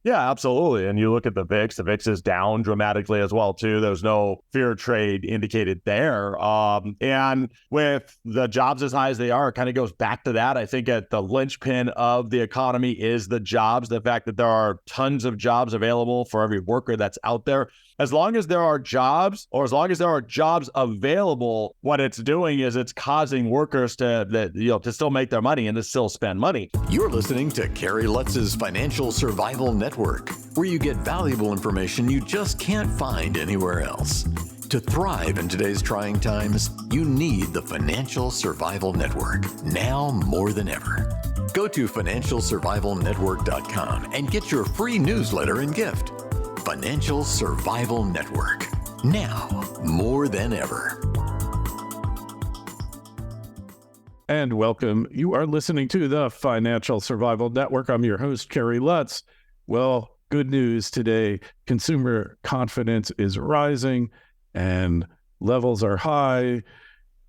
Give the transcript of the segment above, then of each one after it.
Yeah, absolutely. And you look at the VIX is down dramatically as well, too. There's no fear trade indicated there. And with the jobs as high as they are, it kind of goes back to that. I think at the linchpin of the economy is the jobs, the fact that there are tons of jobs available for every worker that's out there. As long as there are jobs, or as long as there are jobs available, what it's doing is it's causing workers to still make their money and to still spend money. You're listening to Kerry Lutz's Financial Survival Network, where you get valuable information you just can't find anywhere else. To thrive in today's trying times, you need the Financial Survival Network, now more than ever. Go to financialsurvivalnetwork.com and get your free newsletter and gift. Financial Survival Network, now more than ever. And welcome. You are listening to the Financial Survival Network. I'm your host, Kerry Lutz. Well, good news today. Consumer confidence is rising and levels are high.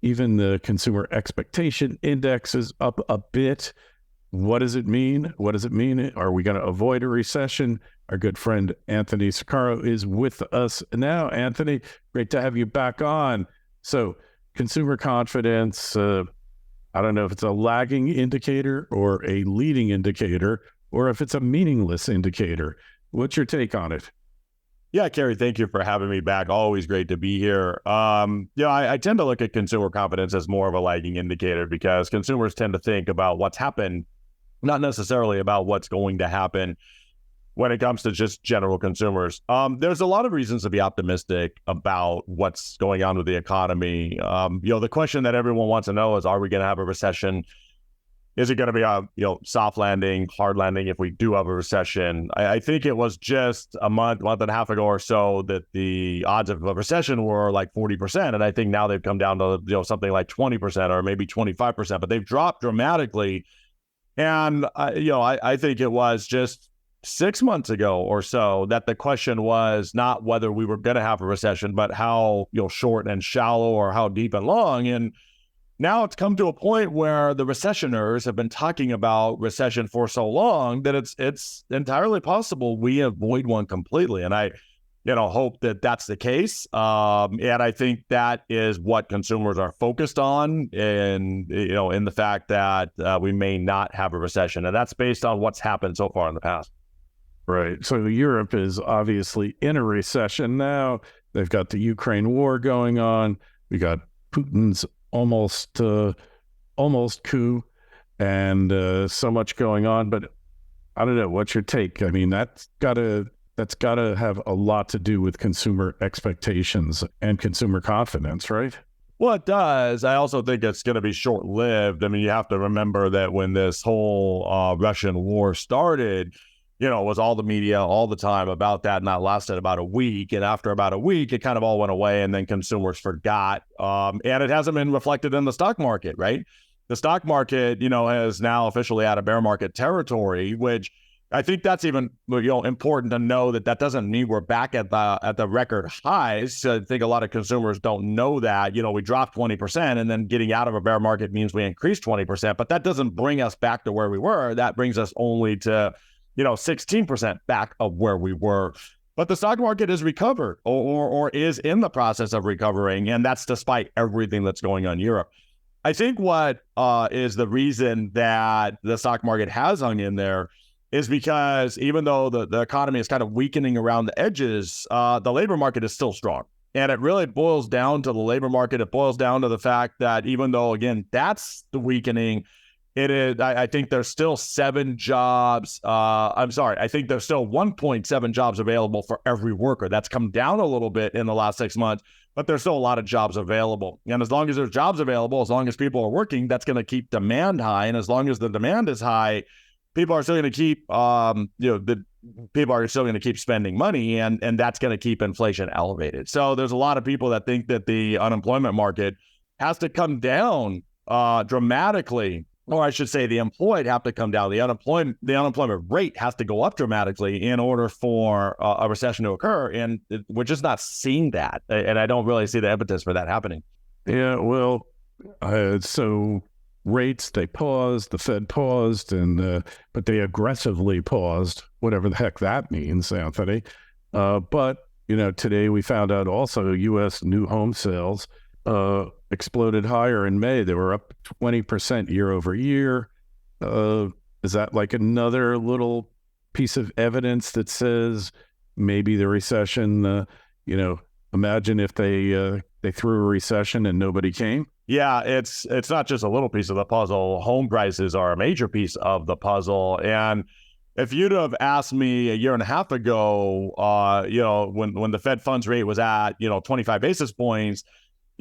Even the consumer expectation index is up a bit. What does it mean? What does it mean? Are we going to avoid a recession? Our good friend Anthony Saccaro is with us now. Anthony, great to have you back on. So consumer confidence, I don't know if it's a lagging indicator or a leading indicator, or if it's a meaningless indicator. What's your take on it? Yeah, Kerry, thank you for having me back. Always great to be here. I tend to look at consumer confidence as more of a lagging indicator because consumers tend to think about what's happened, not necessarily about what's going to happen when it comes to just general consumers. There's a lot of reasons to be optimistic about what's going on with the economy. The question that everyone wants to know is, are we going to have a recession? Is it going to be a soft landing, hard landing if we do have a recession? I think it was just a month and a half ago or so that the odds of a recession were like 40%. And I think now they've come down to something like 20% or maybe 25%, but they've dropped dramatically. And I think it was just 6 months ago or so that the question was not whether we were going to have a recession, but how short and shallow or how deep and long. And now it's come to a point where the recessioners have been talking about recession for so long that it's entirely possible we avoid one completely. And I hope that that's the case. And I think that is what consumers are focused on in the fact that we may not have a recession. And that's based on what's happened so far in the past. Right. So Europe is obviously in a recession now. They've got the Ukraine war going on. We got Putin's almost coup and so much going on. But I don't know. What's your take? I mean, that's gotta have a lot to do with consumer expectations and consumer confidence, right? Well, it does. I also think it's going to be short-lived. I mean, you have to remember that when this whole Russian war started, it was all the media all the time about that, and that lasted about a week. And after about a week, it kind of all went away, and then consumers forgot. And it hasn't been reflected in the stock market, right? The stock market, is now officially out of bear market territory, which I think that's even important to know that doesn't mean we're back at the record highs. I think a lot of consumers don't know that. We dropped 20%, and then getting out of a bear market means we increased 20%. But that doesn't bring us back to where we were. That brings us only to 16% back of where we were. But the stock market is recovered or is in the process of recovering. And that's despite everything that's going on in Europe. I think what is the reason that the stock market has hung in there is because even though the economy is kind of weakening around the edges, the labor market is still strong. And it really boils down to the labor market. It boils down to the fact that even though, again, that's the weakening, it is. I think there's still 7 jobs. I think there's still 1.7 jobs available for every worker. That's come down a little bit in the last 6 months, but there's still a lot of jobs available. And as long as there's jobs available, as long as people are working, that's going to keep demand high. And as long as the demand is high, people are still going to keep, people are still going to keep spending money, and that's going to keep inflation elevated. So there's a lot of people that think that the unemployment market has to come down dramatically. Or I should say the employed have to come down. The unemployment rate has to go up dramatically in order for a recession to occur. And we're just not seeing that. And I don't really see the impetus for that happening. Yeah, well, so rates. They paused, the Fed paused, and but they aggressively paused, whatever the heck that means, Anthony. But, today we found out also U.S. new home sales exploded higher in May. They were up 20% year over year. Is that like another little piece of evidence that says maybe the recession, imagine if they threw a recession and nobody came? Yeah, it's not just a little piece of the puzzle. Home prices are a major piece of the puzzle. And if you'd have asked me a year and a half ago, when the Fed funds rate was at, 25 basis points,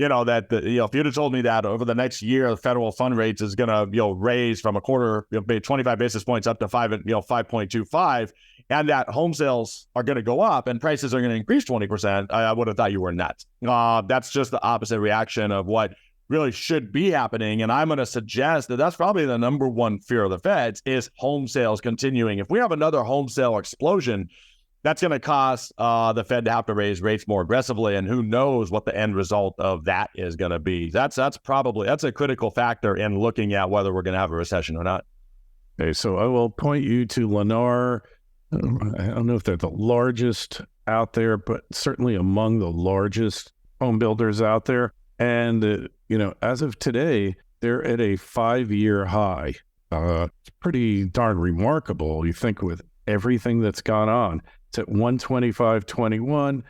if you'd have told me that over the next year, the federal fund rates is going to, raise from a quarter, 25 basis points up to 5.25, and that home sales are going to go up and prices are going to increase 20%, I would have thought you were nuts. That's just the opposite reaction of what really should be happening. And I'm going to suggest that that's probably the number one fear of the Feds is home sales continuing. If we have another home sale explosion, that's going to cause the Fed to have to raise rates more aggressively, and who knows what the end result of that is going to be. That's a critical factor in looking at whether we're going to have a recession or not. Okay, so I will point you to Lennar. I don't know if they're the largest out there, but certainly among the largest home builders out there. And as of today, they're at a 5-year high. It's pretty darn remarkable. You think with everything that's gone on. It's at 125.21,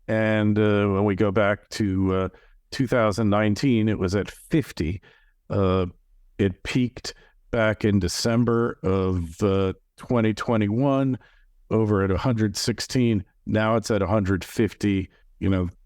and when we go back to 2019, it was at 50. It peaked back in December of 2021 over at 116. Now it's at 150.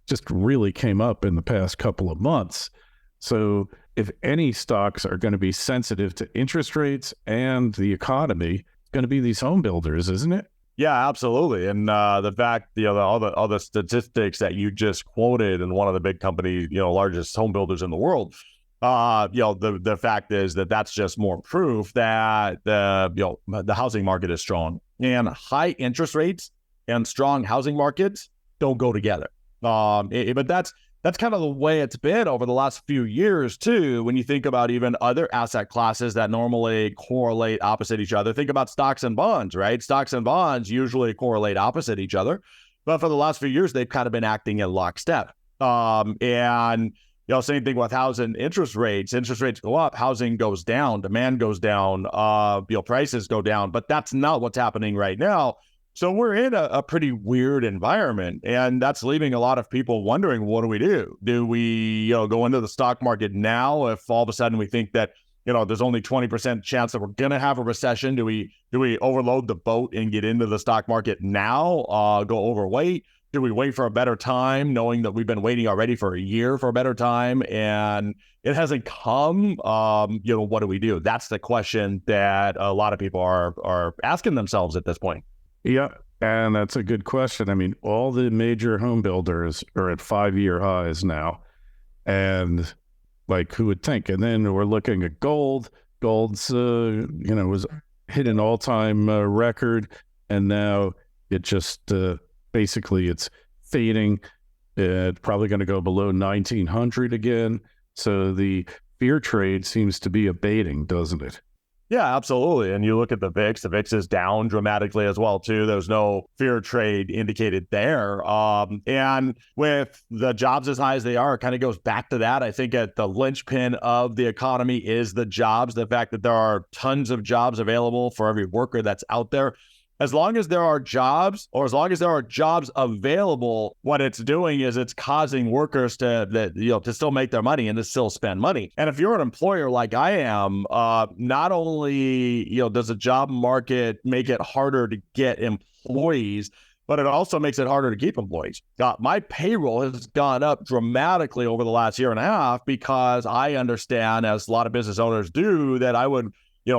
Just really came up in the past couple of months. So if any stocks are going to be sensitive to interest rates and the economy, it's going to be these home builders, isn't it? Yeah, absolutely. And the fact, all the statistics that you just quoted, and one of the big company, largest home builders in the world, the fact is that that's just more proof that the housing market is strong, and high interest rates and strong housing markets don't go together. But that's kind of the way it's been over the last few years too. When you think about even other asset classes that normally correlate opposite each other, think about stocks and bonds, right? Stocks and bonds usually correlate opposite each other, but for the last few years, they've kind of been acting in lockstep. And same thing with housing interest rates. Interest rates go up, housing goes down, demand goes down, prices go down, but that's not what's happening right now. So we're in a pretty weird environment, and that's leaving a lot of people wondering, what do we do? Do we go into the stock market now if all of a sudden we think that there's only 20% chance that we're going to have a recession? Do we overload the boat and get into the stock market now, go overweight? Do we wait for a better time, knowing that we've been waiting already for a year for a better time and it hasn't come? What do we do? That's the question that a lot of people are asking themselves at this point. Yeah, and that's a good question. I mean, all the major home builders are at 5-year highs now, and who would think? And then we're looking at gold. Gold's, was hit an all-time record, and now it just basically it's fading. It's probably going to go below 1,900 again. So the fear trade seems to be abating, doesn't it? Yeah, absolutely. And you look at the VIX is down dramatically as well, too. There's no fear trade indicated there. And with the jobs as high as they are, it kind of goes back to that. I think at the linchpin of the economy is the jobs, the fact that there are tons of jobs available for every worker that's out there. As long as there are jobs, or as long as there are jobs available, what it's doing is it's causing workers to still make their money and to still spend money. And if you're an employer like I am, not only does the job market make it harder to get employees, but it also makes it harder to keep employees. My payroll has gone up dramatically over the last year and a half because I understand, as a lot of business owners do, that I would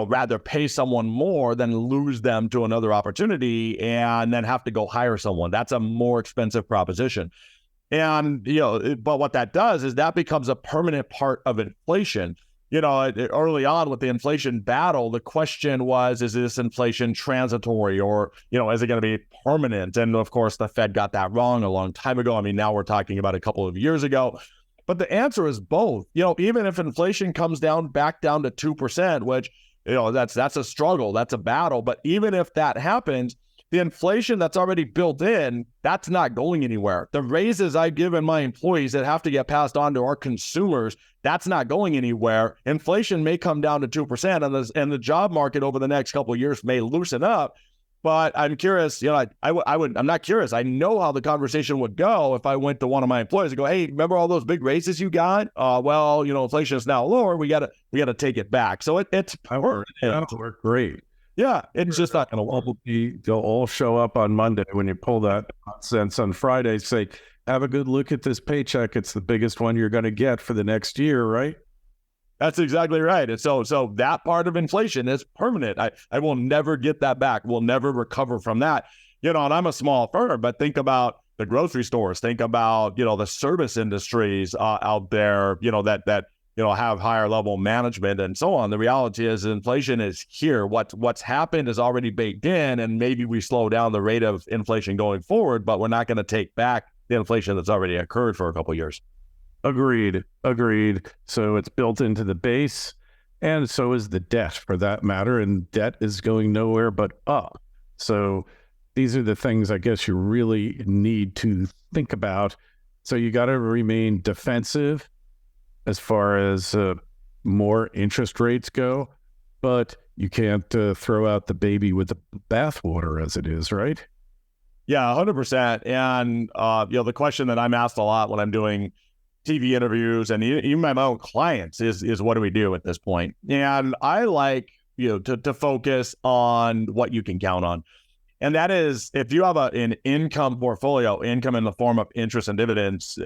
rather pay someone more than lose them to another opportunity and then have to go hire someone. That's a more expensive proposition. And, but what that does is that becomes a permanent part of inflation. Early on with the inflation battle, the question was, is this inflation transitory, or, is it going to be permanent? And of course, the Fed got that wrong a long time ago. I mean, now we're talking about a couple of years ago. But the answer is both. Even if inflation comes back down to 2%, which, that's a struggle, that's a battle. But even if that happens, the inflation that's already built in, that's not going anywhere. The raises I've given my employees that have to get passed on to our consumers, that's not going anywhere. Inflation may come down to 2%, and the job market over the next couple of years may loosen up. But I'm curious, I'm not curious. I know how the conversation would go if I went to one of my employees and go, hey, remember all those big raises you got? Inflation is now lower. We gotta take it back. So that'll work great. Yeah, it's just not going to work. They'll all show up on Monday when you pull that nonsense on Friday. Say, have a good look at this paycheck. It's the biggest one you're going to get for the next year, right? That's exactly right. And so that part of inflation is permanent. I will never get that back. We'll never recover from that. And I'm a small firm, but think about the grocery stores. Think about, the service industries out there, that have higher level management and so on. The reality is inflation is here. What's happened is already baked in, and maybe we slow down the rate of inflation going forward, but we're not going to take back the inflation that's already occurred for a couple of years. Agreed. So it's built into the base, and so is the debt for that matter, and debt is going nowhere but up. So these are the things I guess you really need to think about. So you got to remain defensive as far as more interest rates go, but you can't throw out the baby with the bathwater as it is, right? Yeah, 100%. And, the question that I'm asked a lot when I'm doing TV interviews and even my own clients is what do we do at this point? And I like, to focus on what you can count on. And that is, if you have an income portfolio, income in the form of interest and dividends,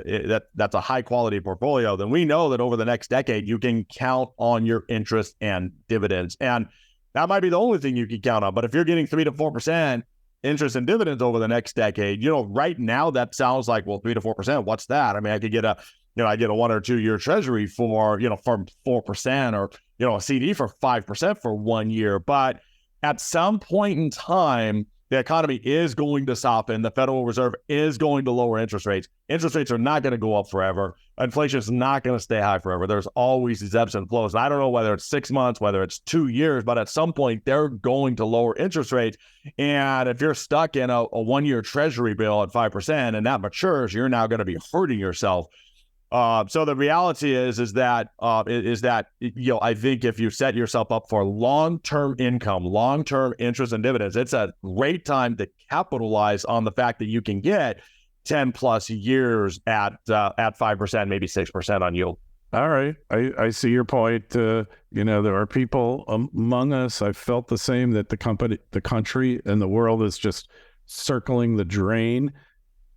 that's a high quality portfolio, then we know that over the next decade, you can count on your interest and dividends. And that might be the only thing you can count on. But if you're getting 3 to 4% interest and dividends over the next decade, right now that sounds like, well, 3 to 4%, what's that? I mean, I could get I get a 1 or 2 year treasury for 4% or, a CD for 5% for 1 year. But at some point in time, the economy is going to soften. The Federal Reserve is going to lower interest rates. Interest rates are not going to go up forever. Inflation is not going to stay high forever. There's always these ebbs and flows. And I don't know whether it's 6 months, whether it's 2 years, but at some point they're going to lower interest rates. And if you're stuck in a 1 year treasury bill at 5% and that matures, you're now going to be hurting yourself. So the reality is that I think if you set yourself up for long-term income, long-term interest and dividends, it's a great time to capitalize on the fact that you can get 10 plus years at 5%, maybe 6% on yield. All right. I see your point. There are people among us. I felt the same, that the country and the world is just circling the drain.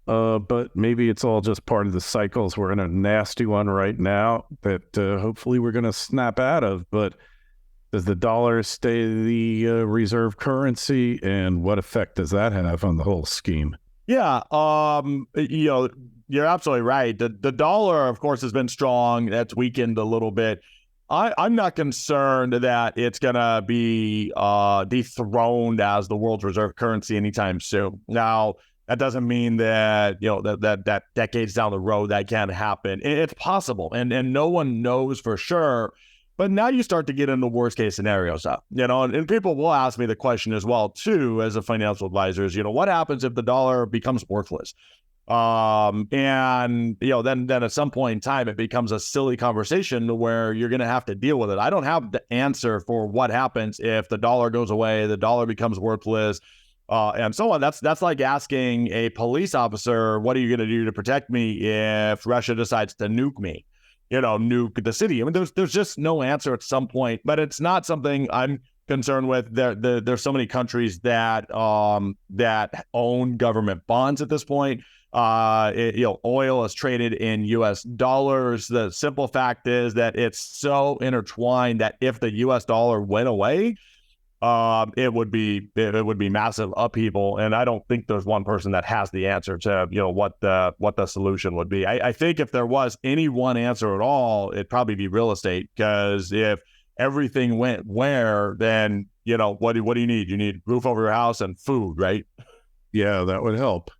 But maybe it's all just part of the cycles. We're in a nasty one right now that hopefully we're going to snap out of. But does the dollar stay the reserve currency, and what effect does that have on the whole scheme? Yeah, you're absolutely right. The dollar, of course, has been strong. That's weakened a little bit. I'm not concerned that it's going to be dethroned as the world's reserve currency anytime soon. Now, that doesn't mean that, that decades down the road that can't happen. It's possible, and no one knows for sure. But now you start to get into worst case scenarios up, and people will ask me the question as well, too, as a financial advisors, what happens if the dollar becomes worthless? Then at some point in time, it becomes a silly conversation where you're going to have to deal with it. I don't have the answer for what happens if the dollar goes away, the dollar becomes worthless, and so on. That's like asking a police officer, what are you going to do to protect me if Russia decides to nuke me, nuke the city? I mean, there's just no answer at some point, but it's not something I'm concerned with. There's so many countries that own government bonds at this point. Oil is traded in U.S. dollars. The simple fact is that it's so intertwined that if the U.S. dollar went away, it would be massive upheaval. And I don't think there's one person that has the answer to what the solution would be. I think if there was any one answer at all, it'd probably be real estate, because if everything went where, then what do you need? You need roof over your house and food, right? Yeah, that would help.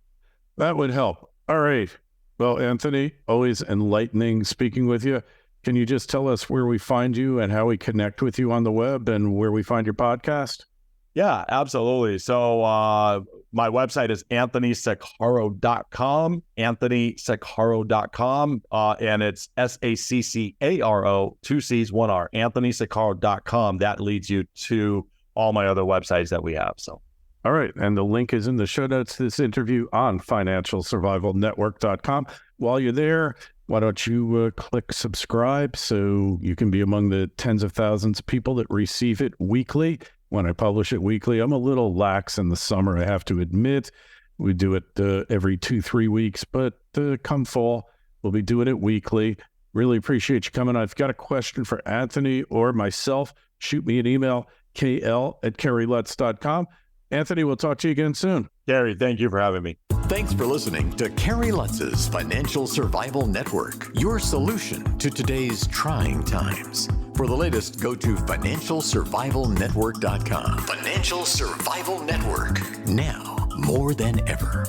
All right. Well, Anthony, always enlightening speaking with you. Can you just tell us where we find you and how we connect with you on the web and where we find your podcast? Yeah, absolutely. So my website is anthonysaccaro.com, anthonysaccaro.com, and it's Saccaro, 2 C's, 1 R, anthonysaccaro.com. That leads you to all my other websites that we have. So, all right. And the link is in the show notes to this interview on financialsurvivalnetwork.com. While you're there, why don't you click subscribe so you can be among the tens of thousands of people that receive it weekly. When I publish it weekly, I'm a little lax in the summer, I have to admit. We do it every 2-3 weeks, but come fall, we'll be doing it weekly. Really appreciate you coming. I've got a question for Anthony or myself. Shoot me an email, kl@kerrylutz.com. Anthony, we'll talk to you again soon. Kerry, thank you for having me. Thanks for listening to Kerry Lutz's Financial Survival Network, your solution to today's trying times. For the latest, go to financialsurvivalnetwork.com. Financial Survival Network, now more than ever.